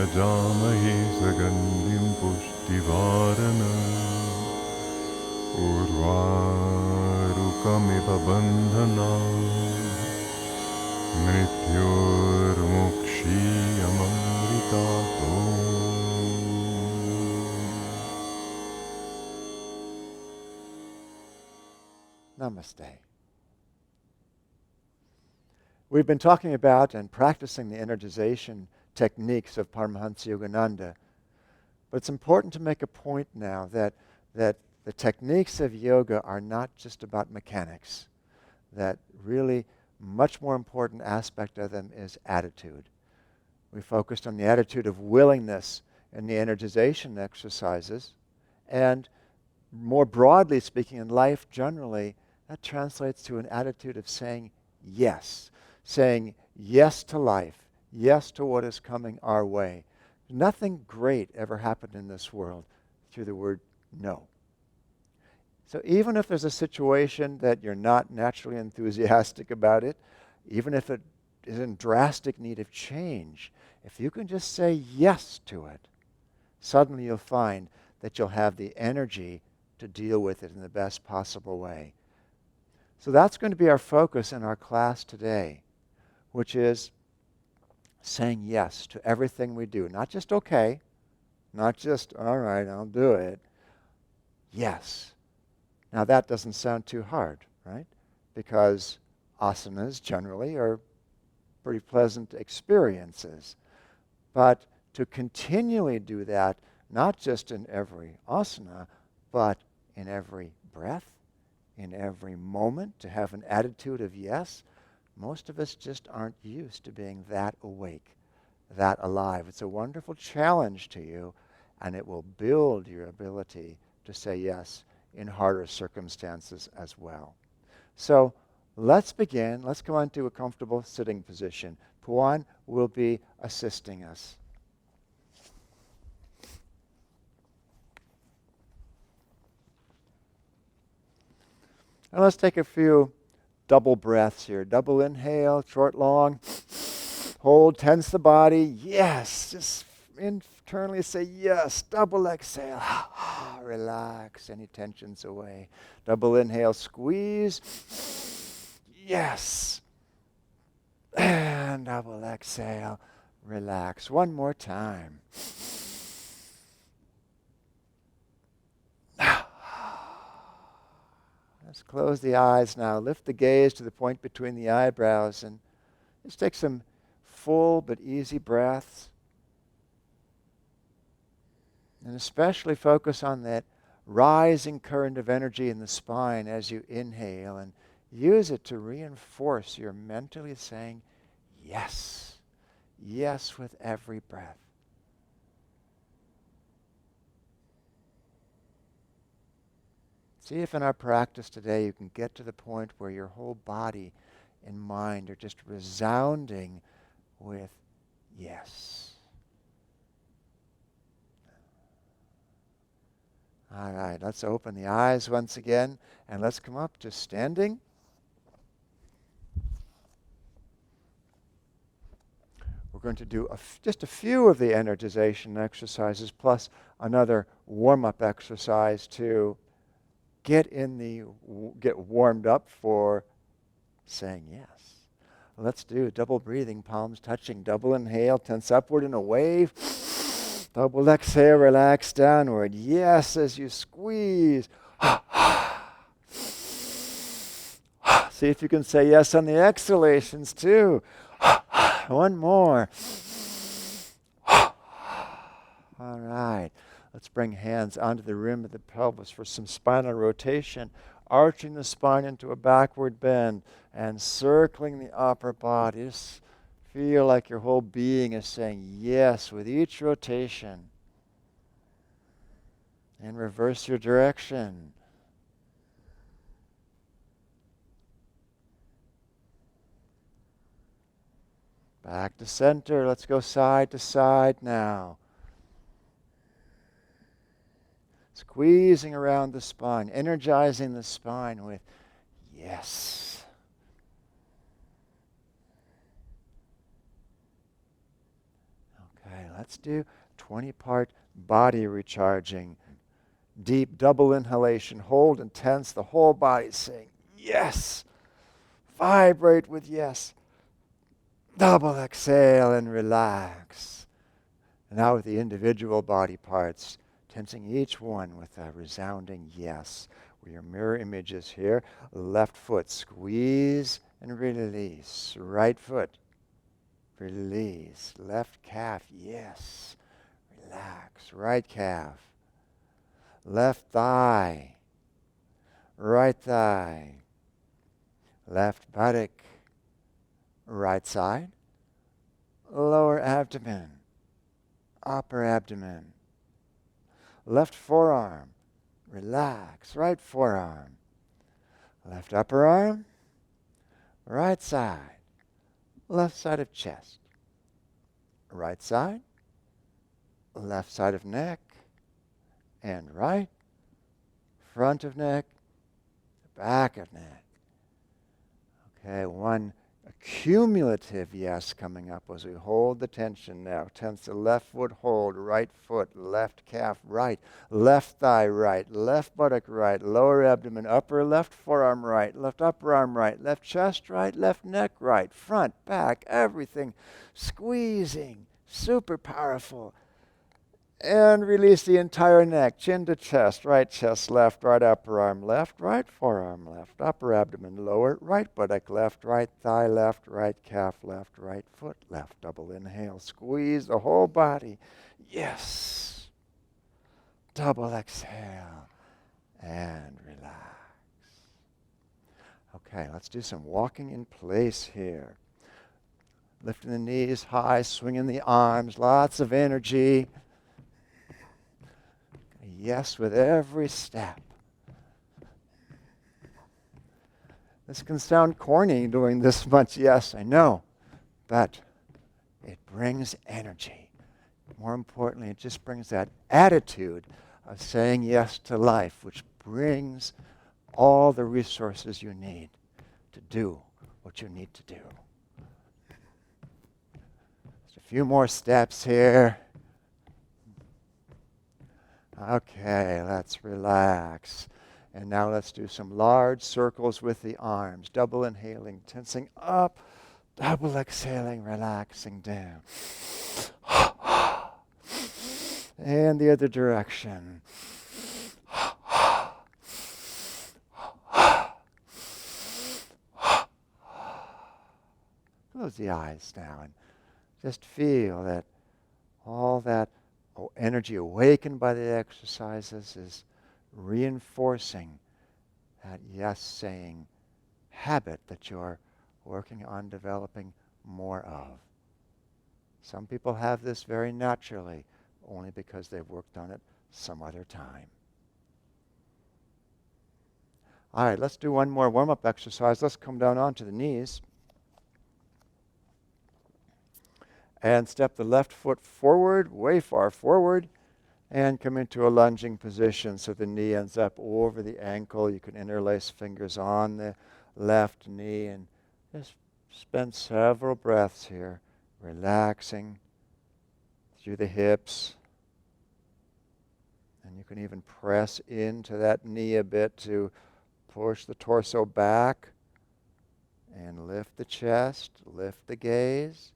yajamahe sagandim pushtivarana urvarukamiva bandhana mrityormukshiyamamritato. Namaste. We've been talking about and practicing the energization techniques of Paramahansa Yogananda, but it's important to make a point now that the techniques of yoga are not just about mechanics, that really much more important aspect of them is attitude. We focused on the attitude of willingness in the energization exercises, and more broadly speaking in life generally, that translates to an attitude of saying yes to life, yes to what is coming our way. Nothing great ever happened in this world through the word no. So even if there's a situation that you're not naturally enthusiastic about it, even if it is in drastic need of change, if you can just say yes to it, suddenly you'll find that you'll have the energy to deal with it in the best possible way. So that's going to be our focus in our class today, which is saying yes to everything we do. Not just okay, not just, all right, I'll do it. Yes. Now that doesn't sound too hard, right? Because asanas generally are pretty pleasant experiences. But to continually do that, not just in every asana, but in every breath, in every moment, to have an attitude of yes, most of us just aren't used to being that awake, that alive. It's a wonderful challenge to you, and it will build your ability to say yes in harder circumstances as well. So let's begin. Let's come on to a comfortable sitting position. Puan will be assisting us. And let's take a few double breaths here. Double inhale, short, long. Hold, tense the body. Yes. Just internally say yes. Double exhale. Relax any tensions away. Double inhale, squeeze. Yes. And double exhale, relax. One more time. Let's close the eyes now. Lift the gaze to the point between the eyebrows and just take some full but easy breaths. And especially focus on that rising current of energy in the spine as you inhale, and use it to reinforce your mentally saying yes. Yes with every breath. See if in our practice today you can get to the point where your whole body and mind are just resounding with yes. All right, let's open the eyes once again, and let's come up to standing. We're going to do just a few of the energization exercises, plus another warm-up exercise to get warmed up for saying yes. Let's do double breathing, palms touching. Double inhale, tense upward in a wave. Double exhale, relax downward. Yes, as you squeeze. See if you can say yes on the exhalations too. One more. All right. Let's bring hands onto the rim of the pelvis for some spinal rotation, arching the spine into a backward bend and circling the upper body. Just feel like your whole being is saying yes with each rotation. And reverse your direction. Back to center. Let's go side to side now. Squeezing around the spine, energizing the spine with yes. Okay, let's let's do 20-part body recharging. Deep double inhalation, hold and tense the whole body, saying yes. Vibrate with yes. Double exhale and relax. And now with the individual body parts, tensing each one with a resounding yes. Where your mirror image is here, left foot, squeeze and release. Right foot, release. Left calf, yes. Relax. Right calf. Left thigh. Right thigh. Left buttock. Right side. Lower abdomen. Upper abdomen. Left forearm. Relax. Right forearm. Left upper arm. Right side. Left side of chest. Right side. Left side of neck. And right. Front of neck. Back of neck. Okay, one cumulative yes coming up as we hold the tension now. Tense the left foot, hold, right foot, left calf, right, left thigh, right, left buttock, right, lower abdomen, upper left forearm, right, left upper arm, right, left chest, right, left neck, right, front, back, everything squeezing, super powerful. And release the entire neck, chin to chest, right chest, left, right upper arm, left, right forearm, left, upper abdomen, lower, right buttock, left, right thigh, left, right calf, left, right foot, left. Double inhale, squeeze the whole body. Yes. Double exhale and relax. Okay, let's do some walking in place here. Lifting the knees high, swinging the arms, lots of energy. Yes, with every step. This can sound corny doing this much yes, I know, but it brings energy. More importantly, it just brings that attitude of saying yes to life, which brings all the resources you need to do what you need to do. Just a few more steps here. Okay, let's relax. And now let's do some large circles with the arms. Double inhaling, tensing up. Double exhaling, relaxing down. And the other direction. Close the eyes now and just feel that all that energy awakened by the exercises is reinforcing that yes-saying habit that you're working on developing more of. Some people have this very naturally, only because they've worked on it some other time. All right, let's do one more warm-up exercise. Let's come down onto the knees. And step the left foot forward, way far forward, and come into a lunging position so the knee ends up over the ankle. You can interlace fingers on the left knee and just spend several breaths here, relaxing through the hips. And you can even press into that knee a bit to push the torso back and lift the chest, lift the gaze.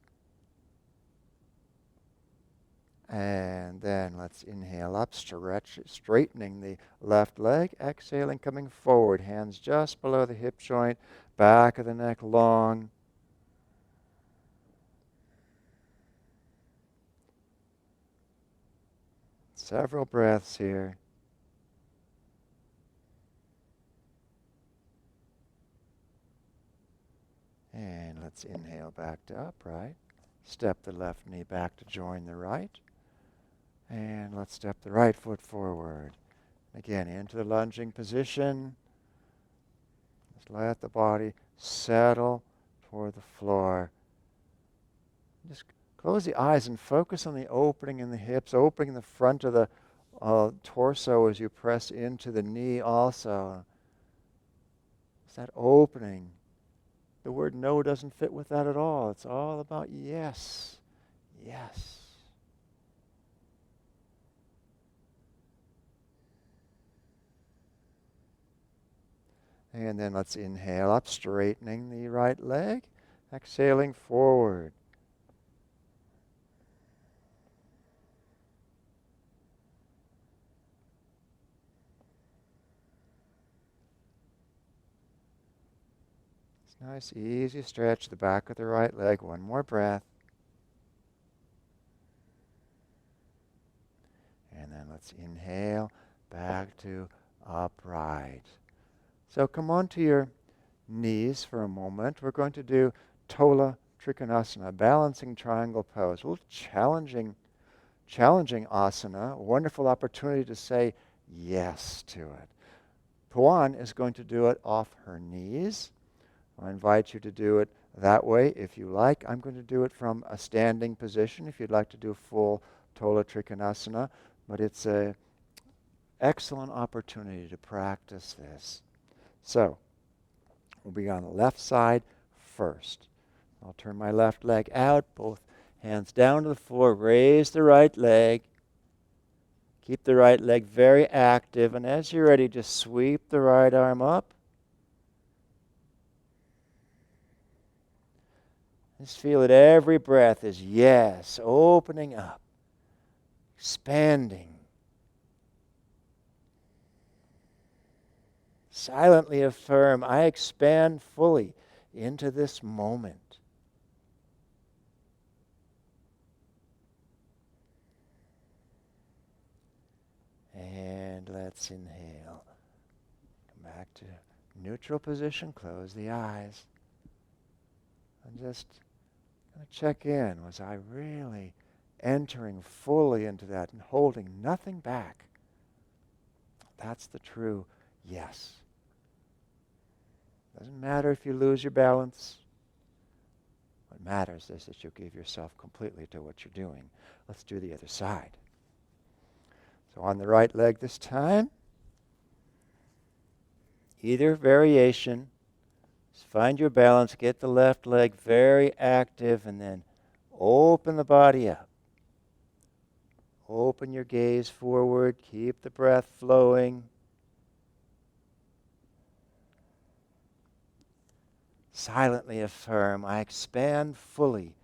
And then let's inhale up, straightening the left leg. Exhaling, coming forward. Hands just below the hip joint, back of the neck long. Several breaths here. And let's inhale back to upright. Step the left knee back to join the right. And let's step the right foot forward. Again, into the lunging position. Just let the body settle toward the floor. Just close the eyes and focus on the opening in the hips, opening the front of the torso as you press into the knee also. It's that opening. The word no doesn't fit with that at all. It's all about yes. Yes. And then let's inhale up, straightening the right leg. Exhaling forward. It's nice, easy stretch the back of the right leg. One more breath. And then let's inhale back to upright. So come on to your knees for a moment. We're going to do Tola Trikonasana, balancing triangle pose. A little challenging asana, a wonderful opportunity to say yes to it. Puan is going to do it off her knees. I invite you to do it that way if you like. I'm going to do it from a standing position if you'd like to do full Tola Trikonasana, but it's an excellent opportunity to practice this. So, we'll be on the left side first. I'll turn my left leg out, both hands down to the floor, raise the right leg. Keep the right leg very active, and as you're ready, just sweep the right arm up. Just feel it every breath is yes, opening up, expanding. Silently affirm, I expand fully into this moment. And let's inhale. Come back to neutral position, close the eyes. And just check in. Was I really entering fully into that and holding nothing back? That's the true yes. Doesn't matter if you lose your balance. What matters is that you give yourself completely to what you're doing. Let's do the other side. So on the right leg this time, either variation. Just find your balance, get the left leg very active, and then open the body up. Open your gaze forward, keep the breath flowing. Silently affirm, I expand fully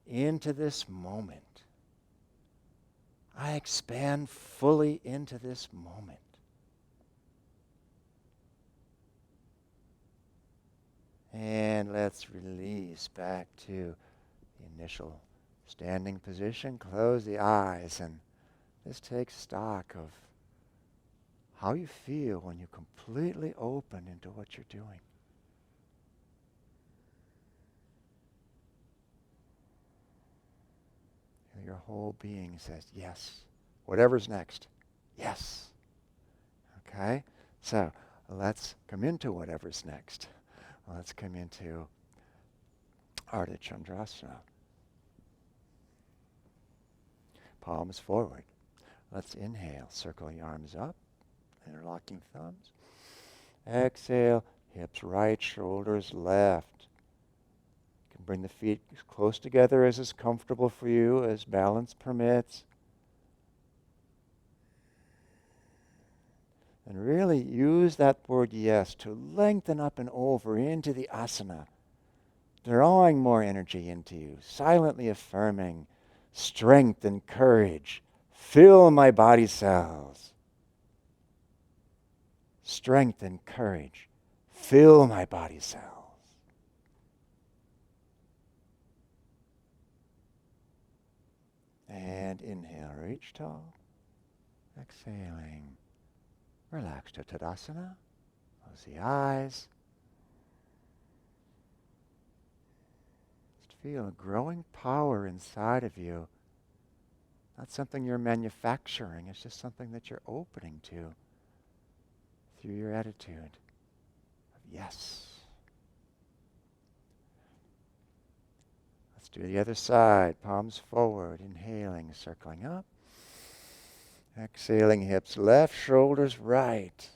into this moment. I expand fully into this moment. And let's release back to the initial standing position. Close the eyes and just take stock of how you feel when you completely open into what you're doing. Your whole being says, yes. Whatever's next, yes. Okay? So let's come into whatever's next. Let's come into Ardha Chandrasana. Palms forward. Let's inhale. Circle the arms up. Interlocking thumbs. Exhale. Hips right, shoulders left. Bring the feet as close together as is comfortable for you, as balance permits. And really use that word yes to lengthen up and over into the asana, drawing more energy into you, silently affirming strength and courage. Fill my body cells. Strength and courage. Fill my body cells. And inhale, reach tall. Exhaling. Relax to Tadasana. Close the eyes. Just feel a growing power inside of you. Not something you're manufacturing. It's just something that you're opening to through your attitude of yes. Let's do the other side. Palms forward. Inhaling, circling up. Exhaling, hips left, shoulders right.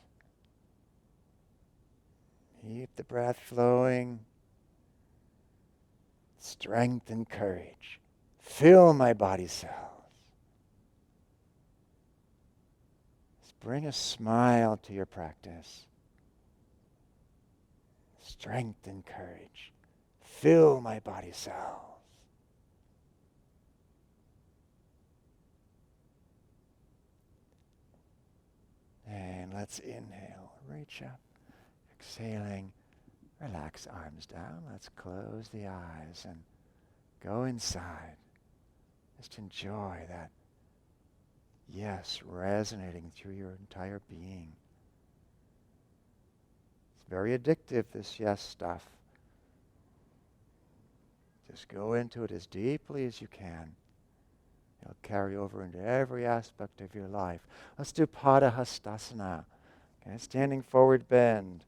Keep the breath flowing. Strength and courage. Fill my body cells. Let's bring a smile to your practice. strength and courage fill my body cells. And let's inhale, reach up, exhaling, relax arms down. Let's close the eyes and go inside. Just enjoy that yes resonating through your entire being. It's very addictive, this yes stuff. Just go into it as deeply as you can. It'll carry over into every aspect of your life. Let's do Padahastasana. Okay, standing forward bend.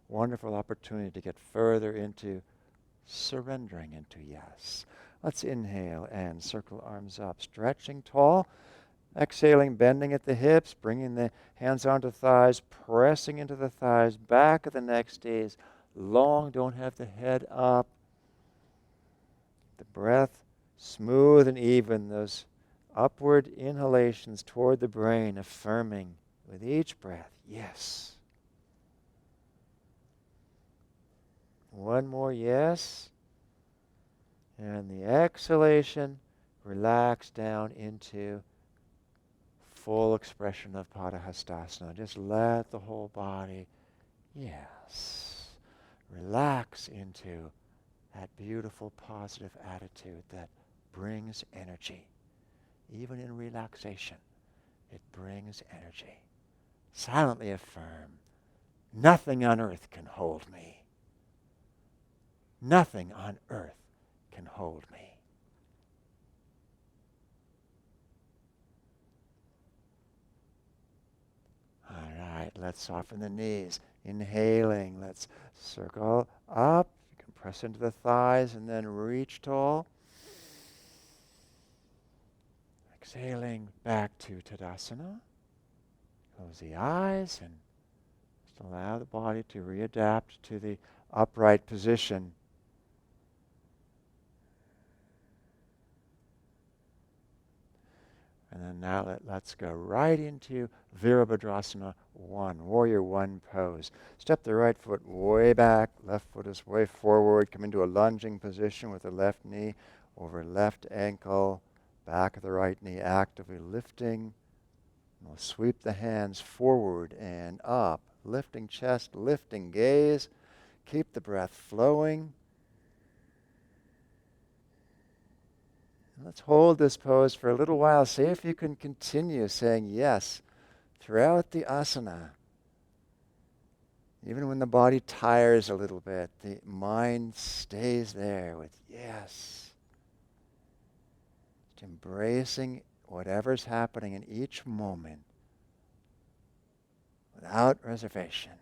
Wonderful opportunity to get further into surrendering into yes. Let's inhale and circle arms up, stretching tall. Exhaling, bending at the hips, bringing the hands onto thighs, pressing into the thighs, back of the neck stays long, don't have the head up. The breath smooth and even, those upward inhalations toward the brain, affirming with each breath, yes. One more yes. And the exhalation, relax down into full expression of Padahastasana. Just let the whole body, yes, relax into that beautiful positive attitude that brings energy. Even in relaxation, it brings energy. Silently affirm, nothing on earth can hold me. Nothing on earth can hold me. All right, let's soften the knees. Inhaling, let's circle up. You can press into the thighs and then reach tall. Exhaling back to Tadasana. Close the eyes and just allow the body to readapt to the upright position. And then now let's go right into Virabhadrasana 1, Warrior 1 pose. Step the right foot way back, left foot is way forward. Come into a lunging position with the left knee over left ankle, back of the right knee actively lifting. And we'll sweep the hands forward and up, lifting chest, lifting gaze. Keep the breath flowing. Let's hold this pose for a little while. See if you can continue saying yes throughout the asana. Even when the body tires a little bit, the mind stays there with yes. Just embracing whatever's happening in each moment without reservation.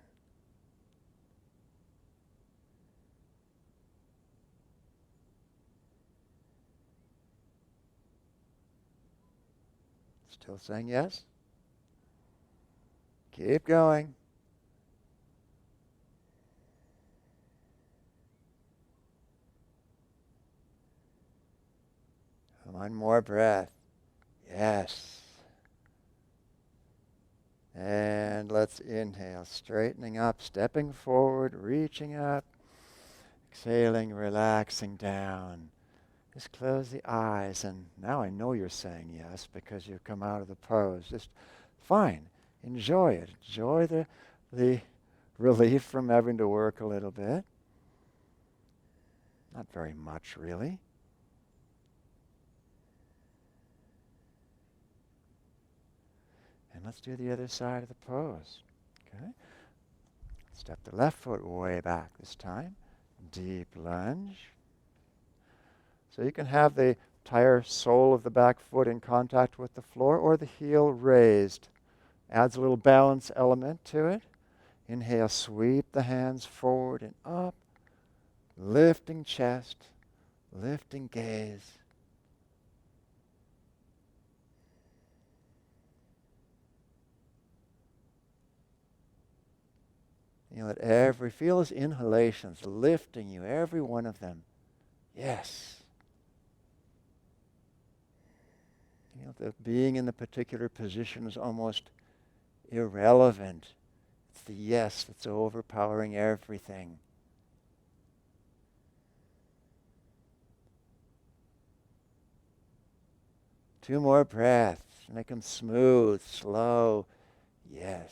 Still saying yes? Keep going. One more breath. Yes. And let's inhale, straightening up, stepping forward, reaching up, exhaling, relaxing down. Just close the eyes, and now I know you're saying yes because you've come out of the pose. Just fine. Enjoy it. Enjoy the relief from having to work a little bit. Not very much, really. And let's do the other side of the pose. Okay? Step the left foot way back this time. Deep lunge. So you can have the entire sole of the back foot in contact with the floor or the heel raised. Adds a little balance element to it. Inhale, sweep the hands forward and up. Lifting chest, lifting gaze. You let feel those inhalations lifting you, every one of them. Yes. The being in the particular position is almost irrelevant. It's the yes that's overpowering everything. Two more breaths. Make them smooth, slow. Yes.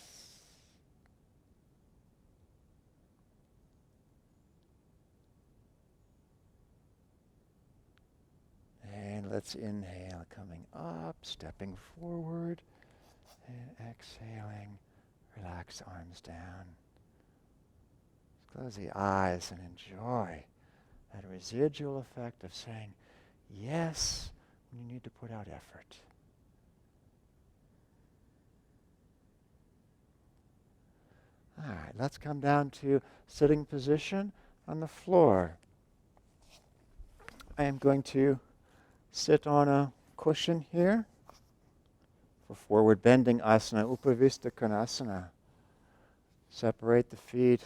And let's inhale, coming up, stepping forward, and exhaling. Relax arms down. Close the eyes and enjoy that residual effect of saying yes when you need to put out effort. All right, let's come down to sitting position on the floor. I am going to sit on a cushion here for forward bending asana, Virabhadrasana. Separate the feet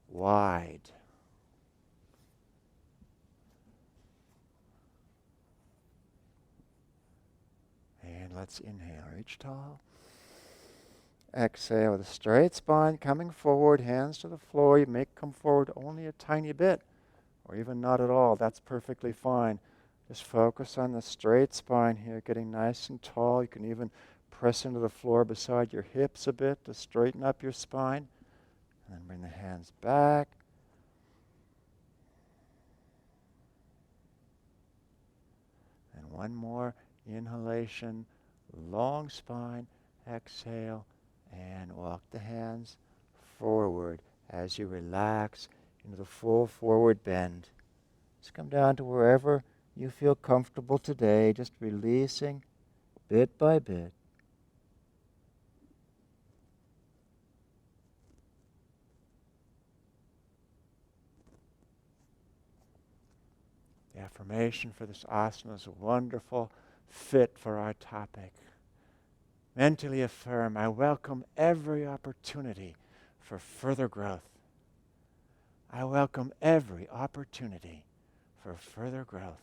wide. And let's inhale, reach tall. Exhale with a straight spine, coming forward, hands to the floor. You may come forward only a tiny bit, or even not at all. That's perfectly fine. Just focus on the straight spine here, getting nice and tall. You can even press into the floor beside your hips a bit to straighten up your spine. And then bring the hands back. And one more inhalation, long spine, exhale, and walk the hands forward as you relax into the full forward bend. Just come down to wherever you feel comfortable today, just releasing bit by bit. The affirmation for this asana is a wonderful fit for our topic. Mentally affirm, I welcome every opportunity for further growth. I welcome every opportunity for further growth.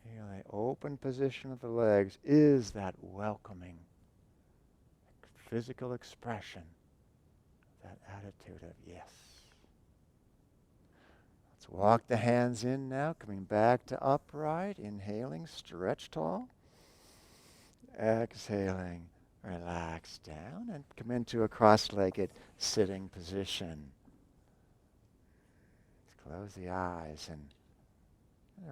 Feel the open position of the legs is that welcoming physical expression, that attitude of yes. Let's walk the hands in now, coming back to upright, inhaling, stretch tall. Exhaling, relax down and come into a cross-legged sitting position. Close the eyes and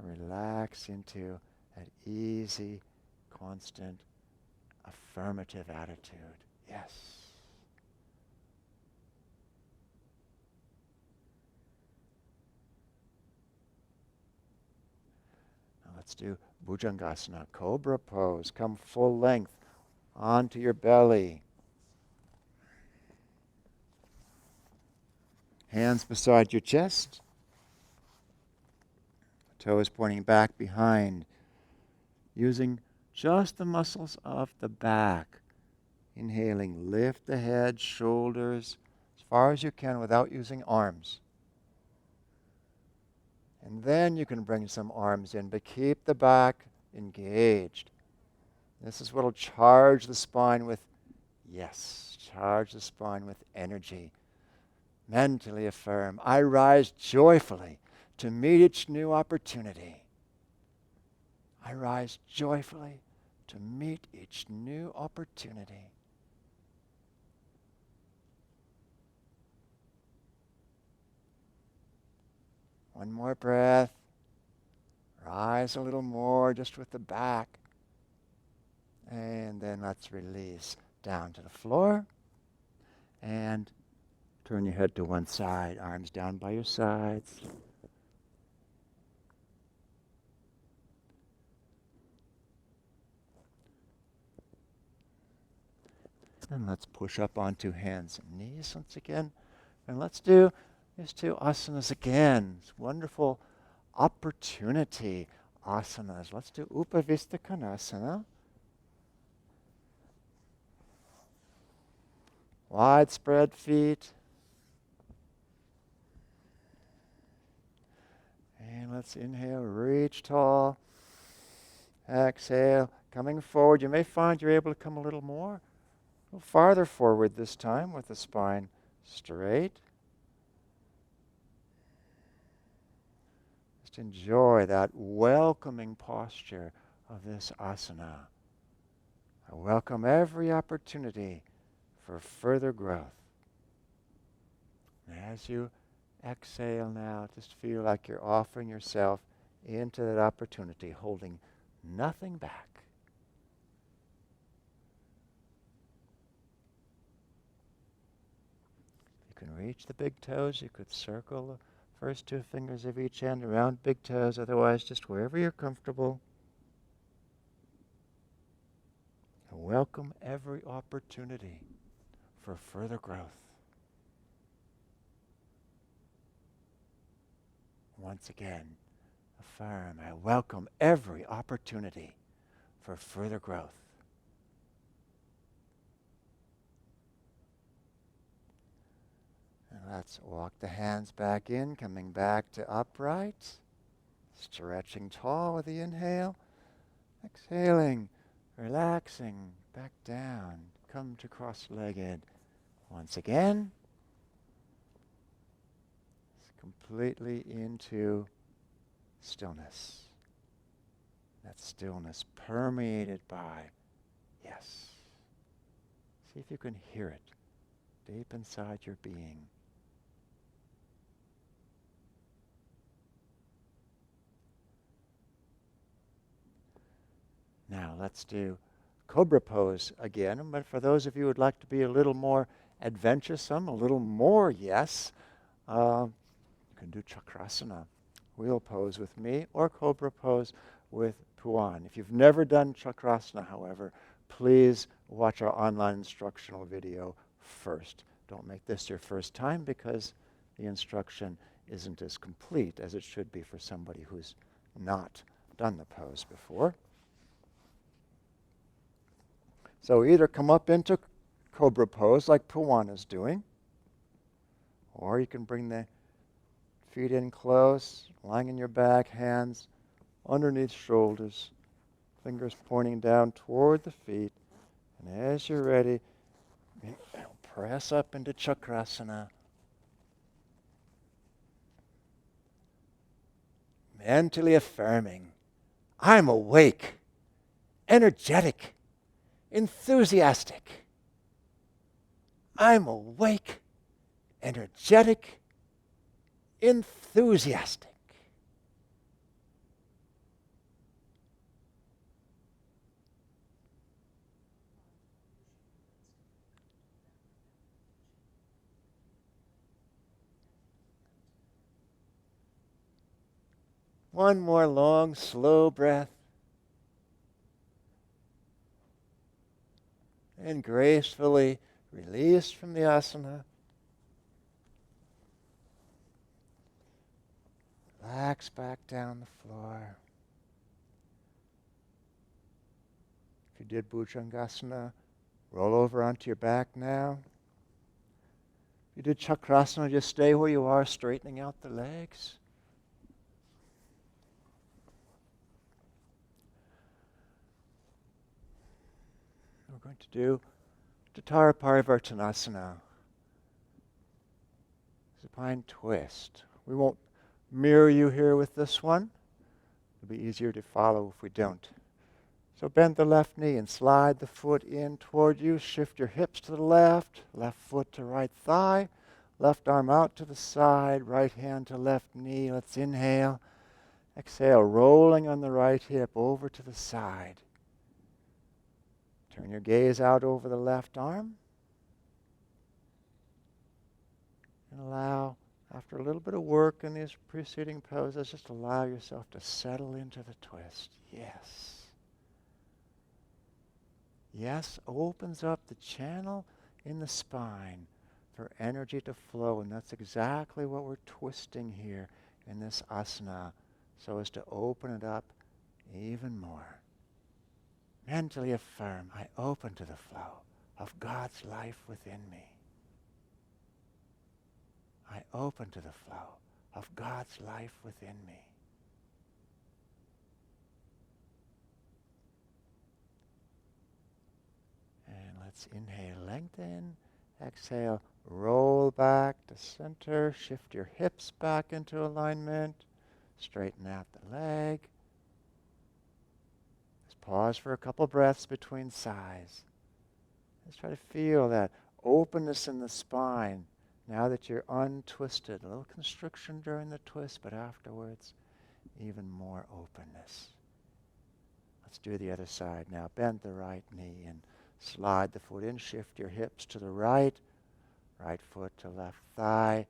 relax into that easy, constant, affirmative attitude. Yes. Now let's do Bhujangasana, Cobra pose. Come full length onto your belly. Hands beside your chest. Toes pointing back behind. Using just the muscles of the back. Inhaling, lift the head, shoulders as far as you can without using arms. And then you can bring some arms in, but keep the back engaged. This is what will charge the spine with, yes, charge the spine with energy. Mentally affirm, I rise joyfully to meet each new opportunity. I rise joyfully to meet each new opportunity. One more breath. Rise a little more just with the back. And then let's release down to the floor. And turn your head to one side, arms down by your sides. And let's push up onto hands and knees once again. And let's do these two asanas again. It's wonderful opportunity asanas. Let's do Virabhadrasana. Widespread feet. And let's inhale, reach tall. Exhale, Coming forward, you may find you're able to come a little farther forward this time with the spine straight. Just enjoy that welcoming posture of this asana. I welcome every opportunity for further growth. And as you exhale now, just feel like you're offering yourself into that opportunity, holding nothing back. If you can reach the big toes, you could circle the first two fingers of each hand around big toes, otherwise just wherever you're comfortable. And welcome every opportunity for further growth. Once again, affirm, I welcome every opportunity for further growth. And let's walk the hands back in, coming back to upright, stretching tall with the inhale, exhaling, relaxing, back down, come to cross-legged. Once again, completely into stillness. That stillness permeated by yes. See if you can hear it deep inside your being. Now let's do Cobra pose again. But for those of you who would like to be a little more adventuresome, a little more yes, you can do Chandrasana, wheel pose with me, or Cobra pose with Puan. If you've never done Chandrasana, however, please watch our online instructional video first. Don't make this your first time because the instruction isn't as complete as it should be for somebody who's not done the pose before. So either come up into Cobra pose like Puan is doing, or you can bring the feet in close, lying in your back, hands underneath shoulders, fingers pointing down toward the feet. And as you're ready, press up into Chandrasana. Mentally affirming, I'm awake, energetic, enthusiastic. I'm awake, energetic, enthusiastic. One more long, slow breath. And gracefully release from the asana. Relax back down the floor. If you did Bhujangasana, roll over onto your back now. If you did Chakrasana, just stay where you are, straightening out the legs. We're going to do Jathara Parivartanasana, supine twist. We won't mirror you here with this one. It'll be easier to follow if we don't. So bend the left knee and slide the foot in toward you. Shift your hips to the left, left foot to right thigh, left arm out to the side, right hand to left knee. Let's inhale. Exhale, rolling on the right hip over to the side. Turn your gaze out over the left arm. And allow, after a little bit of work in these preceding poses, just allow yourself to settle into the twist. Yes. Yes opens up the channel in the spine for energy to flow, and that's exactly what we're twisting here in this asana, so as to open it up even more. Mentally affirm, I open to the flow of God's life within me. I open to the flow of God's life within me. Let's inhale, lengthen. Exhale, roll back to center. Shift your hips back into alignment. Straighten out the leg. Just pause for a couple breaths between sighs. Let's try to feel that openness in the spine. Now that you're untwisted, a little constriction during the twist, but afterwards, even more openness. Let's do the other side now. Bend the right knee and slide the foot in. Shift your hips to the right. Right foot to left thigh.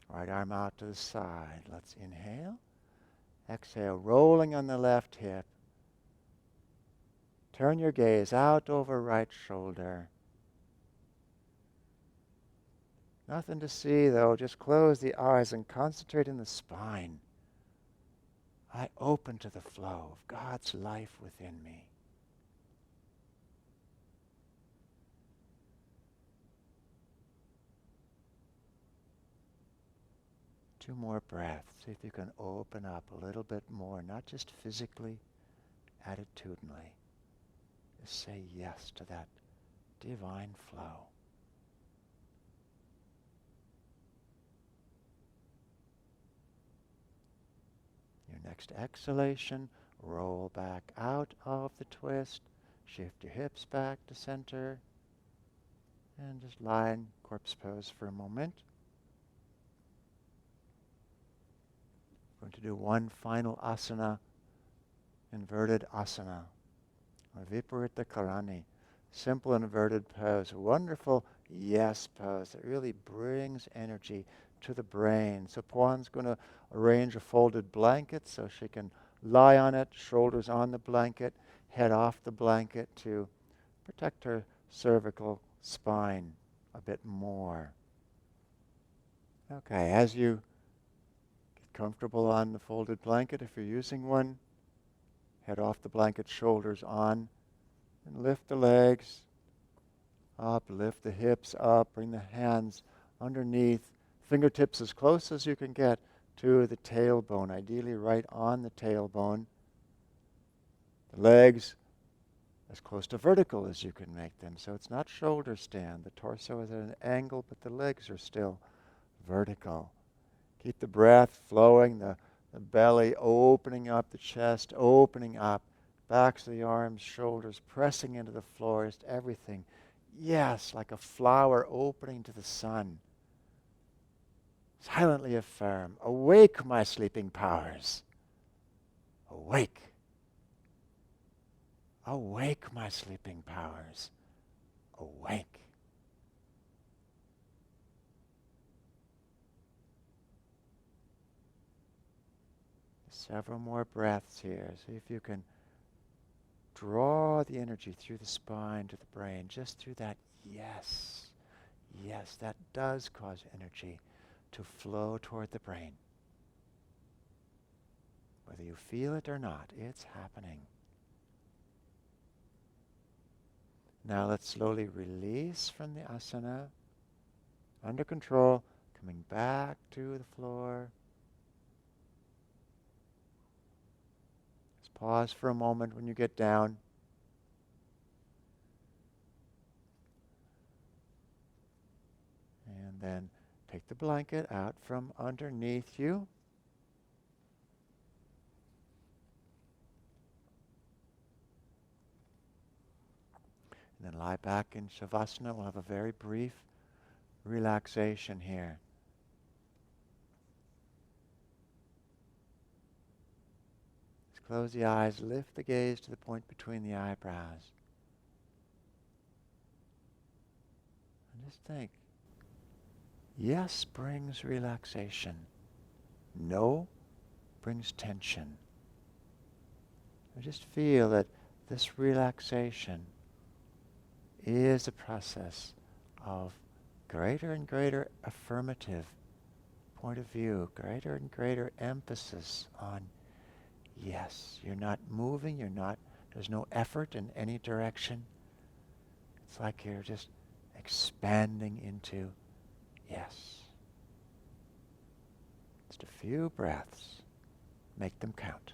Right arm out to the side. Let's inhale. Exhale, rolling on the left hip. Turn your gaze out over right shoulder. Nothing to see though, just close the eyes and concentrate in the spine. I open to the flow of God's life within me. Two more breaths. See if you can open up a little bit more, not just physically, attitudinally. Just say yes to that divine flow. Your next exhalation, roll back out of the twist. Shift your hips back to center. And just lie in corpse pose for a moment. We're going to do one final asana, inverted asana, or Viparita. Simple inverted pose, a wonderful yes pose that really brings energy to the brain. So Puan's going to arrange a folded blanket so she can lie on it, shoulders on the blanket, head off the blanket to protect her cervical spine a bit more. Okay, as you get comfortable on the folded blanket, if you're using one, head off the blanket, shoulders on, and lift the legs up, lift the hips up, bring the hands underneath, fingertips as close as you can get to the tailbone, ideally right on the tailbone. The legs as close to vertical as you can make them. So it's not shoulder stand. The torso is at an angle, but the legs are still vertical. Keep the breath flowing, the belly opening up, the chest opening up, backs of the arms, shoulders pressing into the floor, just everything. Yes, like a flower opening to the sun. Silently affirm, awake my sleeping powers. Awake. Awake my sleeping powers. Awake. Several more breaths here. See if you can draw the energy through the spine to the brain, just through that yes. Yes, that does cause energy to flow toward the brain. Whether you feel it or not, it's happening. Now let's slowly release from the asana, under control, coming back to the floor. Just pause for a moment when you get down. And then take the blanket out from underneath you. And then lie back in Shavasana. We'll have a very brief relaxation here. Just close the eyes, lift the gaze to the point between the eyebrows. And just think. Yes brings relaxation. No brings tension. So just feel that this relaxation is a process of greater and greater affirmative point of view, greater and greater emphasis on yes. You're not moving, there's no effort in any direction. It's like you're just expanding into yes. Just a few breaths. Make them count.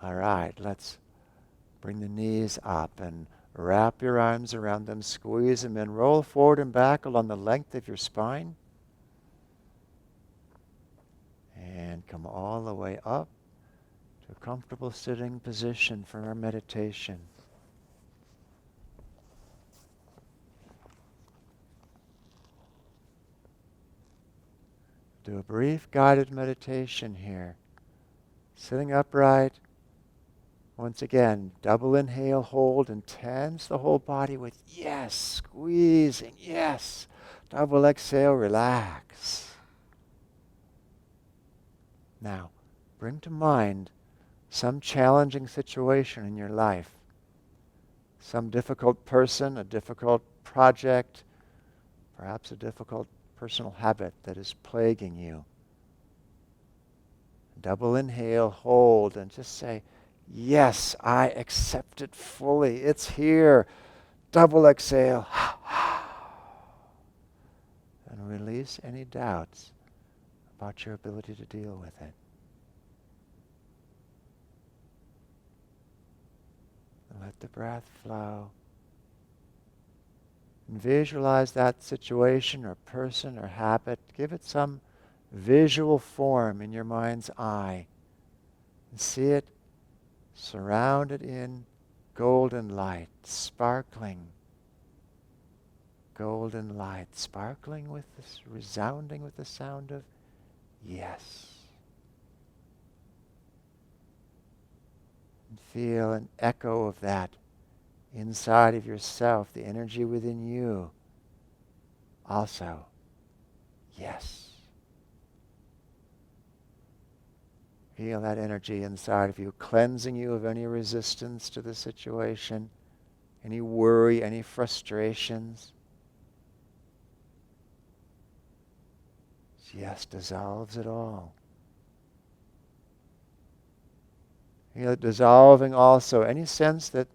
All right, let's bring the knees up and wrap your arms around them, squeeze them in, roll forward and back along the length of your spine. And come all the way up to a comfortable sitting position for our meditation. Do a brief guided meditation here. Sitting upright. Once again, double inhale, hold, and tense the whole body with yes, squeezing, yes. Double exhale, relax. Now, bring to mind some challenging situation in your life. Some difficult person, a difficult project, perhaps a difficult personal habit that is plaguing you. Double inhale, hold, and just say, yes, I accept it fully. It's here. Double exhale. And release any doubts about your ability to deal with it. And let the breath flow. And visualize that situation or person or habit. Give it some visual form in your mind's eye. And see it surrounded in golden light, sparkling. Golden light, sparkling with this, resounding with the sound of yes. And feel an echo of that inside of yourself, the energy within you. Also, yes. Feel that energy inside of you, cleansing you of any resistance to the situation, any worry, any frustrations. Yes dissolves it all. Feel it dissolving also any sense that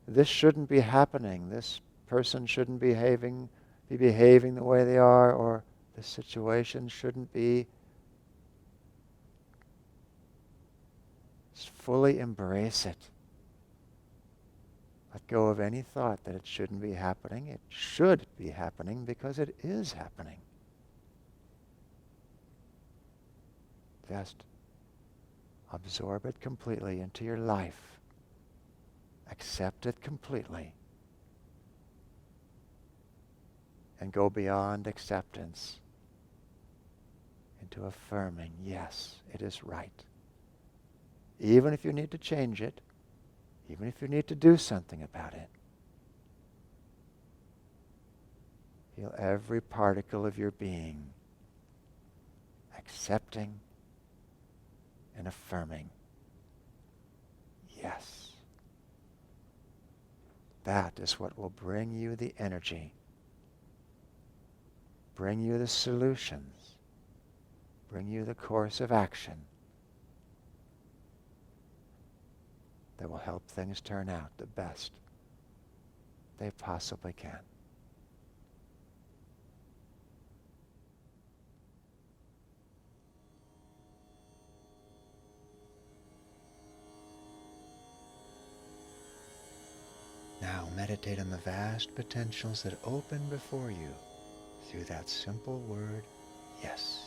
this shouldn't be happening, this person shouldn't be behaving the way they are, or this situation shouldn't be. Just fully embrace it. Let go of any thought that it shouldn't be happening. It should be happening because it is happening. Just absorb it completely into your life. Accept it completely. And go beyond acceptance into affirming, yes, it is right. Even if you need to change it, even if you need to do something about it. Feel every particle of your being accepting and affirming. Yes. That is what will bring you the energy, bring you the solutions, bring you the course of action that will help things turn out the best they possibly can. Now meditate on the vast potentials that open before you through that simple word, yes.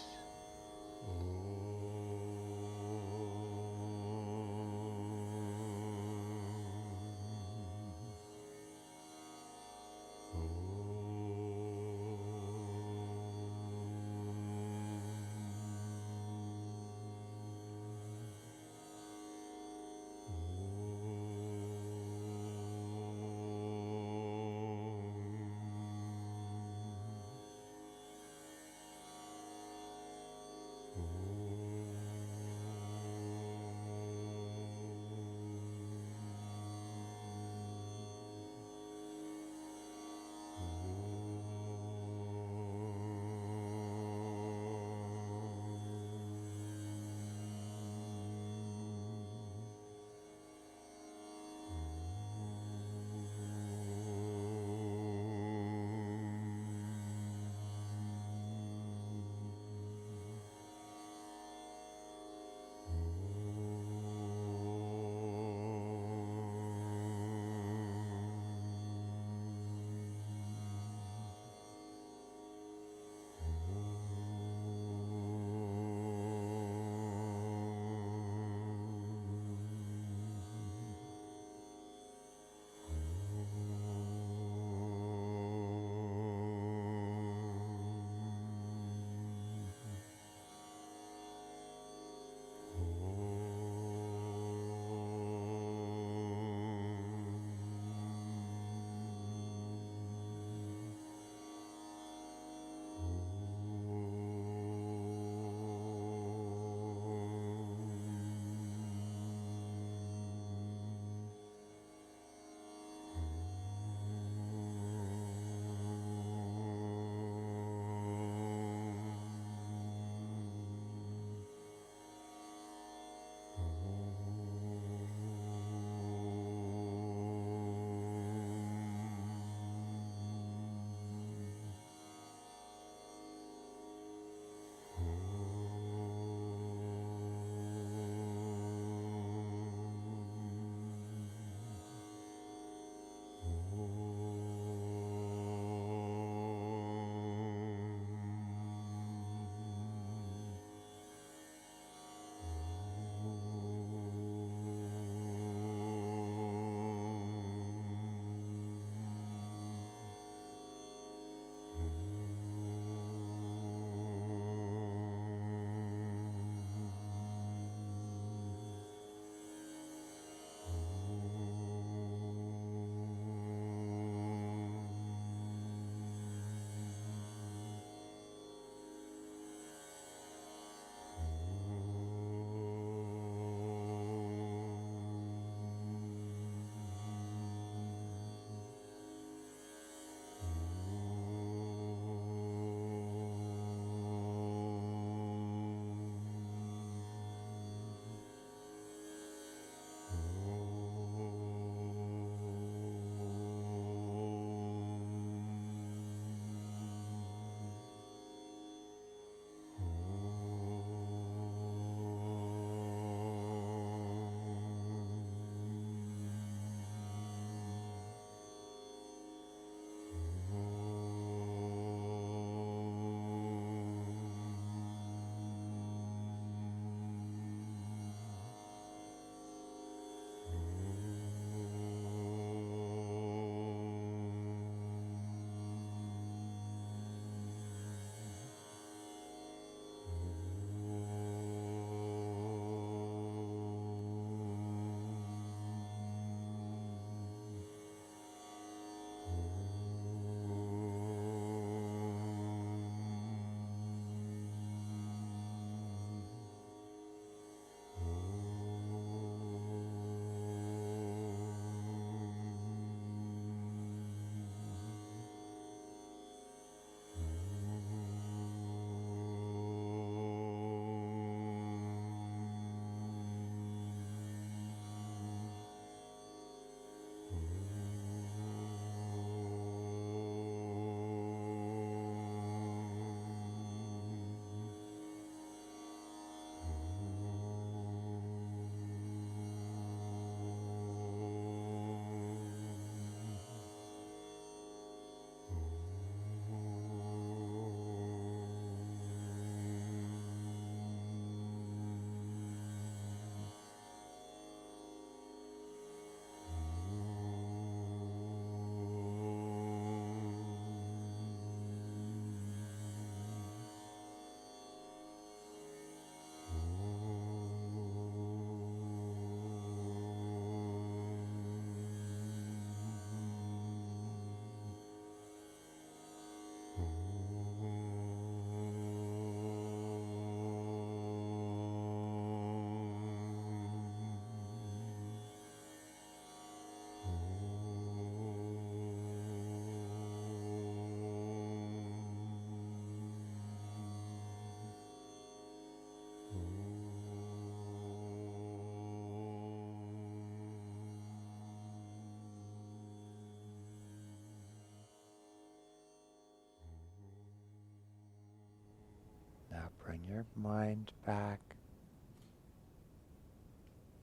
your mind back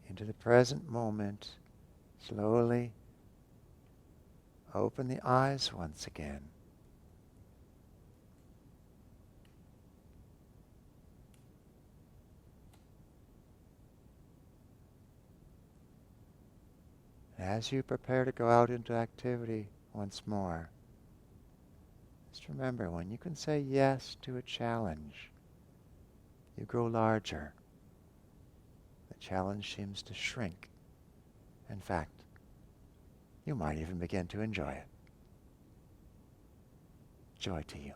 into the present moment. Slowly open the eyes once again. As you prepare to go out into activity once more, just remember, when you can say yes to a challenge, you grow larger. The challenge seems to shrink. In fact, you might even begin to enjoy it. Joy to you.